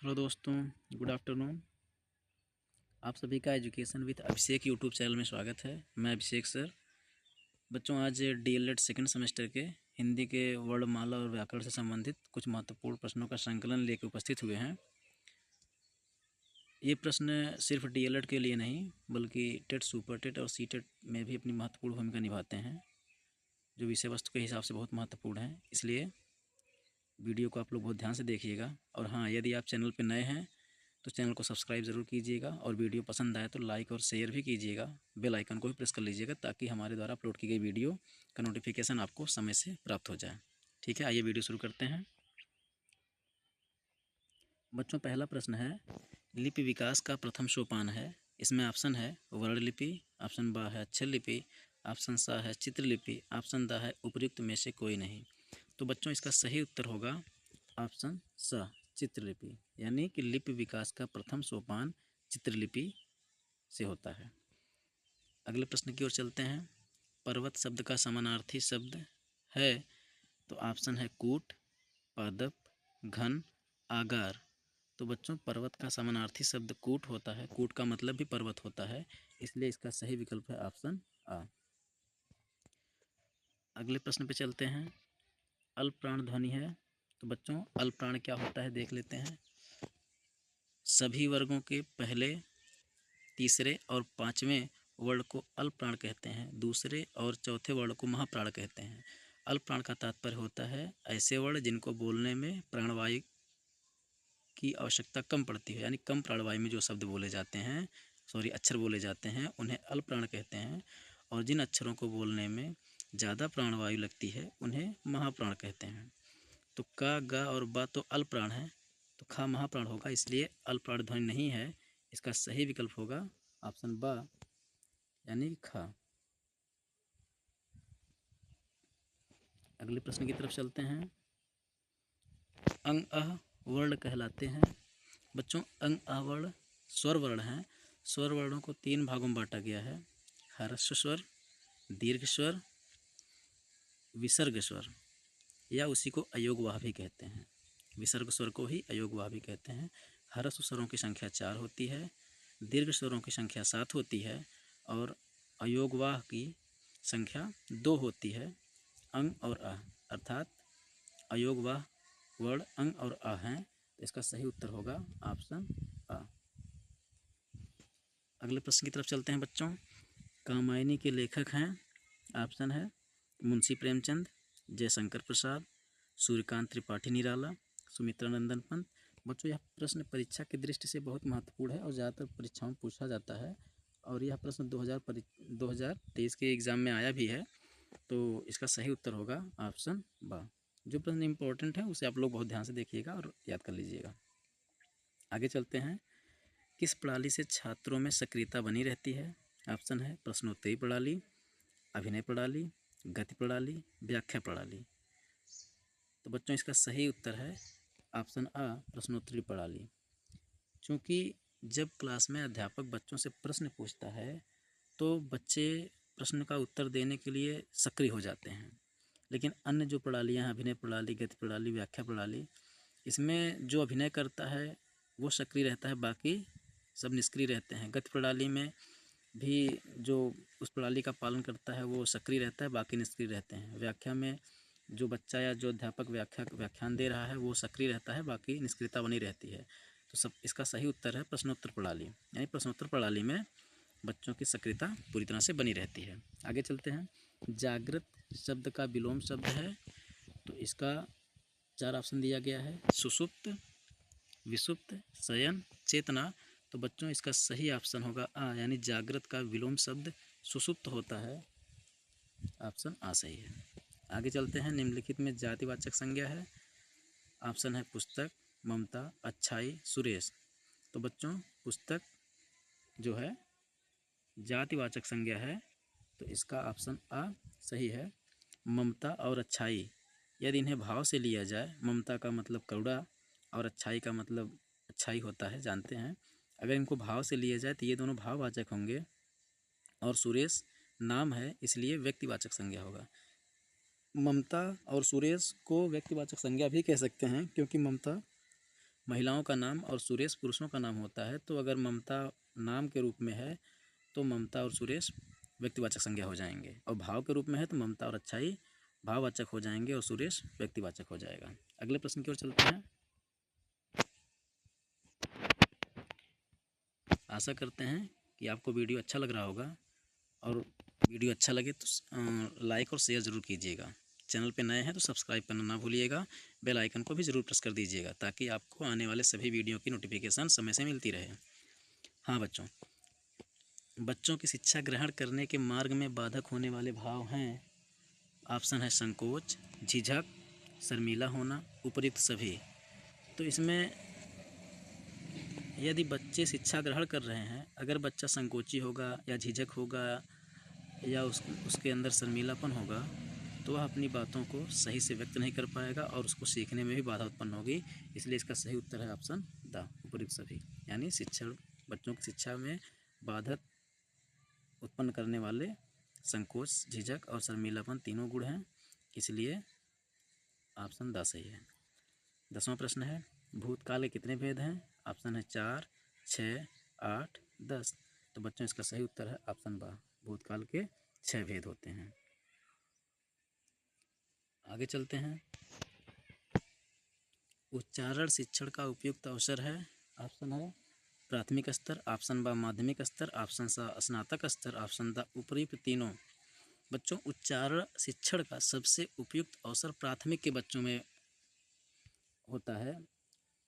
Hello दोस्तों, good afternoon. आप सभी का education with Abhishek YouTube channel में स्वागत है। मैं अभिषेक सर। बच्चों, आज डीएलएड सेकंड सेमेस्टर के हिंदी के वर्णमाला और व्याकरण से संबंधित कुछ महत्वपूर्ण प्रश्नों का संकलन लेकर उपस्थित हुए हैं। ये प्रश्न सिर्फ डीएलएड के लिए नहीं बल्कि टेट, सुपर टेट और सीटेट में भी अपनी महत्वपूर्ण भूमिका निभाते हैं, जो विषय वस्तु के हिसाब से बहुत महत्वपूर्ण है। इसलिए वीडियो को आप लोग बहुत ध्यान से देखिएगा। और हाँ, यदि आप चैनल पर नए हैं तो चैनल को सब्सक्राइब ज़रूर कीजिएगा और वीडियो पसंद आए तो लाइक और शेयर भी कीजिएगा। बेल आइकन को भी प्रेस कर लीजिएगा ताकि हमारे द्वारा अपलोड की गई वीडियो का नोटिफिकेशन आपको समय से प्राप्त हो जाए। ठीक है, आइए वीडियो शुरू करते हैं। बच्चों, पहला प्रश्न है, लिपि विकास का प्रथम सोपान है। इसमें ऑप्शन है वर्ण लिपि, ऑप्शन बा है अक्षर लिपि, ऑप्शन सा है चित्रलिपि, ऑप्शन दा है उपयुक्त में से कोई नहीं। तो बच्चों, इसका सही उत्तर होगा ऑप्शन सा, चित्रलिपि। यानी कि लिपि विकास का प्रथम सोपान चित्रलिपि से होता है। अगले प्रश्न की ओर चलते हैं। पर्वत शब्द का समानार्थी शब्द है, तो ऑप्शन है कूट, पादप, घन, आगार। तो बच्चों, पर्वत का समानार्थी शब्द कूट होता है। कूट का मतलब भी पर्वत होता है, इसलिए इसका सही विकल्प है ऑप्शन आ। अगले प्रश्न पे चलते हैं। अल्प प्राण ध्वनि है, तो बच्चों अल्प प्राण क्या होता है देख लेते हैं। सभी वर्गों के पहले, तीसरे और पाँचवें वर्ण को अल्प प्राण कहते हैं। दूसरे और चौथे वर्ण को महाप्राण कहते हैं। अल्प प्राण का तात्पर्य होता है ऐसे वर्ण जिनको बोलने में प्राणवायु की आवश्यकता कम पड़ती है, यानी कम प्राणवायु में जो शब्द बोले जाते हैं, अक्षर बोले जाते हैं, उन्हें अल्प प्राण कहते हैं। और जिन अक्षरों को बोलने में ज़्यादा प्राणवायु लगती है उन्हें महाप्राण कहते हैं। तो का, गा और बा तो अल्प प्राण है, तो खा महाप्राण होगा, इसलिए अल्प प्राण ध्वनि नहीं है। इसका सही विकल्प होगा ऑप्शन बा, यानी खा। अगले प्रश्न की तरफ चलते हैं। अंग अह वर्ण कहलाते हैं। बच्चों, अंग अह वर्ण स्वर वर्ण हैं। स्वर वर्णों को 3 भागों में बांटा गया है: ह्रस्व स्वर, दीर्घ स्वर, विसर्ग स्वर, या उसी को अयोगवाह भी कहते हैं। विसर्ग स्वर को ही अयोगवाह भी कहते हैं। ह्रस्व स्वरों की संख्या 4 होती है, दीर्घ स्वरों की संख्या 7 होती है और अयोगवाह की संख्या 2 होती है। अंग और अह, अर्थात अयोगवाह वर्ण अंग और अ हैं, तो इसका सही उत्तर होगा ऑप्शन अ। अगले प्रश्न की तरफ चलते हैं बच्चों। कामायनी के लेखक हैं, ऑप्शन है मुंशी प्रेमचंद, जयशंकर प्रसाद, सूर्यकांत त्रिपाठी निराला, सुमित्रा नंदन पंत। बच्चों, यह प्रश्न परीक्षा की दृष्टि से बहुत महत्वपूर्ण है और ज़्यादातर परीक्षाओं में पूछा जाता है और यह प्रश्न 2023 के एग्ज़ाम में आया भी है, तो इसका सही उत्तर होगा ऑप्शन बा। जो प्रश्न इंपॉर्टेंट है उसे आप लोग बहुत ध्यान से देखिएगा और याद कर लीजिएगा। आगे चलते हैं। किस प्रणाली से छात्रों में सक्रियता बनी रहती है? ऑप्शन है प्रश्नोत्तरी प्रणाली, अभिनय प्रणाली, गति प्रणाली, व्याख्या प्रणाली। तो बच्चों, इसका सही उत्तर है ऑप्शन आ, प्रश्नोत्तरी प्रणाली। क्योंकि जब क्लास में अध्यापक बच्चों से प्रश्न पूछता है तो बच्चे प्रश्न का उत्तर देने के लिए सक्रिय हो जाते हैं। लेकिन अन्य जो प्रणालियाँ हैं, अभिनय प्रणाली, गति प्रणाली, व्याख्या प्रणाली, इसमें जो अभिनय करता है वो सक्रिय रहता है, बाकी सब निष्क्रिय रहते हैं। गति प्रणाली में भी जो उस प्रणाली का पालन करता है वो सक्रिय रहता है, बाकी निष्क्रिय रहते हैं। व्याख्या में जो बच्चा या जो अध्यापक व्याख्यान दे रहा है वो सक्रिय रहता है, बाकी निष्क्रियता बनी रहती है। तो सब इसका सही उत्तर है प्रश्नोत्तर प्रणाली, यानी प्रश्नोत्तर प्रणाली में बच्चों की सक्रियता पूरी तरह से बनी रहती है। आगे चलते हैं। जागृत शब्द का विलोम शब्द है, तो इसका 4 ऑप्शन दिया गया है: सुषुप्त, विषुप्त, शयन, चेतना। तो बच्चों, इसका सही ऑप्शन होगा आ, यानी जागृत का विलोम शब्द सुषुप्त होता है। ऑप्शन आ सही है। आगे चलते हैं। निम्नलिखित में जातिवाचक संज्ञा है। ऑप्शन है पुस्तक, ममता, अच्छाई, सुरेश। तो बच्चों, पुस्तक जो है जातिवाचक संज्ञा है, तो इसका ऑप्शन आ सही है। ममता और अच्छाई, यदि इन्हें भाव से लिया जाए, ममता का मतलब करुणा और अच्छाई का मतलब अच्छाई होता है, जानते हैं। अगर इनको भाव से लिया जाए तो ये दोनों भाववाचक होंगे और सुरेश नाम है इसलिए व्यक्तिवाचक संज्ञा होगा। ममता और सुरेश को व्यक्तिवाचक संज्ञा भी कह सकते हैं क्योंकि ममता महिलाओं का नाम और सुरेश पुरुषों का नाम होता है, तो अगर ममता नाम के रूप में है तो ममता और सुरेश व्यक्तिवाचक संज्ञा हो जाएंगे, और भाव के रूप में है तो ममता और अच्छाई भाववाचक हो जाएंगे और सुरेश व्यक्तिवाचक हो जाएगा। अगले प्रश्न की ओर चलते हैं। आशा करते हैं कि आपको वीडियो अच्छा लग रहा होगा, और वीडियो अच्छा लगे तो लाइक और शेयर ज़रूर कीजिएगा। चैनल पे नए हैं तो सब्सक्राइब करना ना भूलिएगा, बेल आइकन को भी ज़रूर प्रेस कर दीजिएगा ताकि आपको आने वाले सभी वीडियो की नोटिफिकेशन समय से मिलती रहे। हाँ बच्चों, बच्चों की शिक्षा ग्रहण करने के मार्ग में बाधक होने वाले भाव हैं। ऑप्शन है संकोच, झिझक, शर्मीला होना, उपयुक्त सभी। तो इसमें यदि बच्चे शिक्षा ग्रहण कर रहे हैं, अगर बच्चा संकोची होगा या झिझक होगा या उसके अंदर शर्मीलापन होगा, तो वह अपनी बातों को सही से व्यक्त नहीं कर पाएगा और उसको सीखने में भी बाधा उत्पन्न होगी। इसलिए इसका सही उत्तर है ऑप्शन द, उपयुक्त सभी। यानी शिक्षण, बच्चों की शिक्षा में बाधक उत्पन्न करने वाले संकोच, झिझक और शर्मीलापन तीनों गुण हैं, इसलिए ऑप्शन द सही है। 10वां प्रश्न है, भूतकाल के कितने भेद हैं? ऑप्शन है 4, 6, 8, 10। तो बच्चों इसका सही उत्तर है ऑप्शन ब, भूतकाल के 6 भेद होते हैं। आगे चलते हैं। उच्चारण शिक्षण का उपयुक्त अवसर है। ऑप्शन है प्राथमिक स्तर, ऑप्शन ब माध्यमिक स्तर, ऑप्शन स स्नातक स्तर, ऑप्शन द उपयुक्त तीनों। बच्चों, उच्चारण शिक्षण का सबसे उपयुक्त अवसर प्राथमिक के बच्चों में होता है।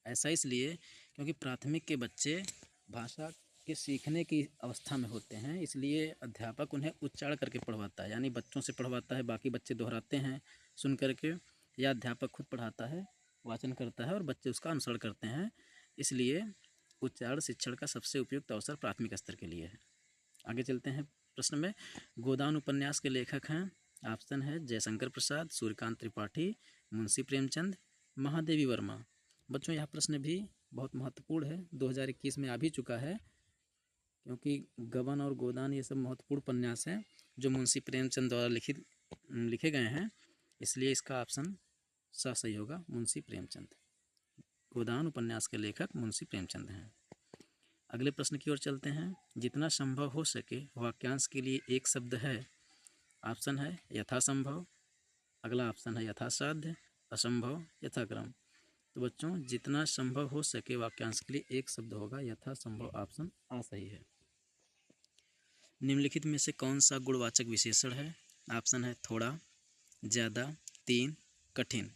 ऐसा इसलिए क्योंकि प्राथमिक के बच्चे भाषा के सीखने की अवस्था में होते हैं, इसलिए अध्यापक उन्हें उच्चारण करके पढ़वाता है, यानी बच्चों से पढ़वाता है, बाकी बच्चे दोहराते हैं सुन करके, या अध्यापक खुद पढ़ाता है, वाचन करता है और बच्चे उसका अनुसरण करते हैं। इसलिए उच्चारण शिक्षण का सबसे उपयुक्त अवसर प्राथमिक स्तर के लिए है। आगे चलते हैं प्रश्न में। गोदान उपन्यास के लेखक हैं। ऑप्शन है जयशंकर प्रसाद, सूर्यकांत त्रिपाठी, मुंशी प्रेमचंद, महादेवी वर्मा। बच्चों, यह प्रश्न भी बहुत महत्वपूर्ण है, 2021 में आ भी चुका है, क्योंकि गबन और गोदान ये सब महत्वपूर्ण उपन्यास हैं जो मुंशी प्रेमचंद द्वारा लिखे गए हैं, इसलिए इसका ऑप्शन सा सही होगा, मुंशी प्रेमचंद। गोदान उपन्यास के लेखक मुंशी प्रेमचंद हैं। अगले प्रश्न की ओर चलते हैं। जितना संभव हो सके वाक्यांश के लिए एक शब्द है। ऑप्शन है यथासंभव, अगला ऑप्शन है यथासाध्य, असंभव, यथाक्रम। तो बच्चों, जितना संभव हो सके वाक्यांश के लिए एक शब्द होगा यथासंभव, ऑप्शन आ सही है। निम्नलिखित में से कौन सा गुणवाचक विशेषण है? ऑप्शन है थोड़ा, ज़्यादा, 3, कठिन।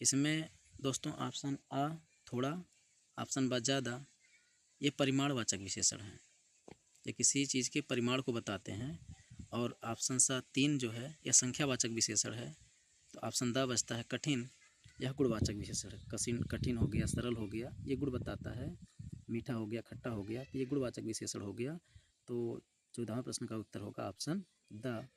इसमें दोस्तों ऑप्शन आ थोड़ा, ऑप्शन ब ज़्यादा, ये परिमाणवाचक विशेषण हैं, ये किसी चीज़ के परिमाण को बताते हैं। और ऑप्शन सा 3 जो है यह संख्यावाचक विशेषण है। तो ऑप्शन द बचता है कठिन, यह गुणवाचक विशेषण है। कठिन हो गया, सरल हो गया, ये गुण बताता है। मीठा हो गया, खट्टा हो गया, तो ये गुणवाचक विशेषण हो गया। तो 14वें प्रश्न का उत्तर होगा ऑप्शन द।